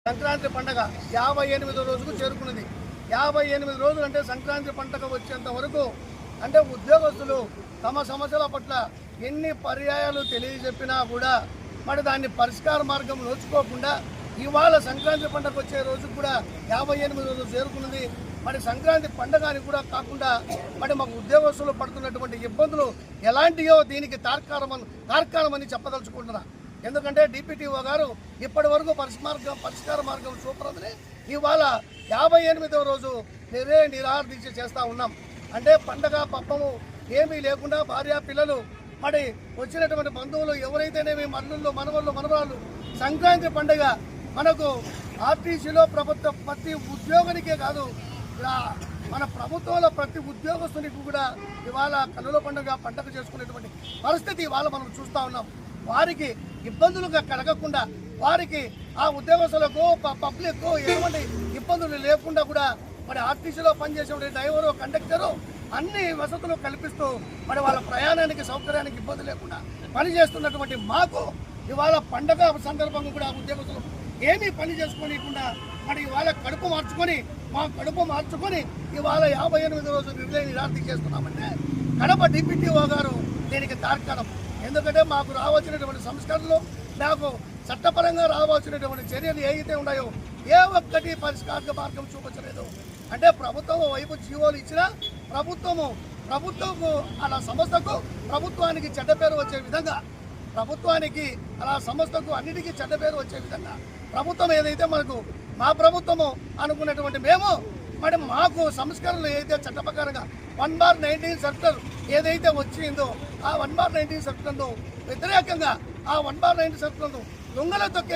సంక్రాంతి పండగ 58వ రోజుకు చేరుకున్నది. 58 రోజులు అంటే సంక్రాంతి పండగ వచ్చేంత వరకు అంటే ఉద్యోగస్తులు తమ సమస్యల పట్ల ఎన్ని పర్యాయాలు తెలియజెప్పినా కూడా మరి దాన్ని పరిష్కార మార్గం నోచుకోకుండా ఇవాళ సంక్రాంతి పండగ వచ్చే రోజు కూడా 58 రోజులు చేరుకున్నది. మరి సంక్రాంతి పండగ అని కూడా కాకుండా మరి మాకు ఉద్యోగస్తులు పడుతున్నటువంటి ఇబ్బందులు ఎలాంటియో దీనికి తార్కాణమని చెప్పదలుచుకుంటున్నా. ఎందుకంటే డిప్యూటీఓ గారు ఇప్పటి వరకు పరిష్కార మార్గం చూపరదని ఇవాళ 58వ రోజు నిరాహార దీక్ష చేస్తూ ఉన్నాం. అంటే పండగ పబ్బము ఏమీ లేకుండా భార్య పిల్లలు మరి వచ్చినటువంటి బంధువులు ఎవరైతేనేమి మల్లుళ్ళు మనవళ్ళు మనవరాళ్ళు సంక్రాంతి పండుగ మనకు ఆర్టీసీలో ప్రతి ఉద్యోగానికే కాదు మన ప్రభుత్వంలో ప్రతి ఉద్యోగస్తునికి కూడా ఇవాళ కన్నుల పండుగ చేసుకునేటువంటి పరిస్థితి ఇవాళ మనం చూస్తూ ఉన్నాం. వారికి ఇబ్బందులుగా కలగకుండా వారికి ఆ ఉద్యోగస్తులకు పబ్లిక్ ఎటువంటి ఇబ్బందులు లేకుండా కూడా మరి ఆర్టీసీలో పనిచేసే డ్రైవరు కండక్టరు అన్ని వసతులు కల్పిస్తూ మరి వాళ్ళ ప్రయాణానికి సౌకర్యానికి ఇబ్బంది లేకుండా పనిచేస్తున్నటువంటి మాకు ఇవాళ పండగ సందర్భంగా కూడా ఉద్యోగస్తులు ఏమీ పని చేసుకోనికుండా మరి ఇవాళ కడుపు మార్చుకొని ఇవాళ 58 రోజులు నిరార్థి చేస్తున్నామంటే కడప డిప్యూటీఓ గారు దీనికి తార్కాణం. ఎందుకంటే మాకు రావాల్సినటువంటి సంస్కరణలు నాకు చట్టపరంగా రావాల్సినటువంటి చర్యలు ఏవైతే ఉన్నాయో ఏ ఒక్కటి పరిష్కార మార్గం చూపించలేదు. అంటే ప్రభుత్వం వైపు జీవోలు ఇచ్చినా ప్రభుత్వము అలా సంస్థకు ప్రభుత్వానికి చెడ్డ పేరు వచ్చే విధంగా అలా సంస్థకు అన్నిటికీ చెడ్డ పేరు వచ్చే విధంగా ప్రభుత్వం ఏదైతే మా ప్రభుత్వము అనుకున్నటువంటి మేము మరి మాకు సంస్కరణలు ఏదైతే చట్ట ప్రకారంగా 1/19 సర్కులర్ ఏదైతే వచ్చిందో ఆ 1/19 సర్కులర్ను వ్యతిరేకంగా ఆ 1/19 సర్కులర్ను దొంగల తొక్కే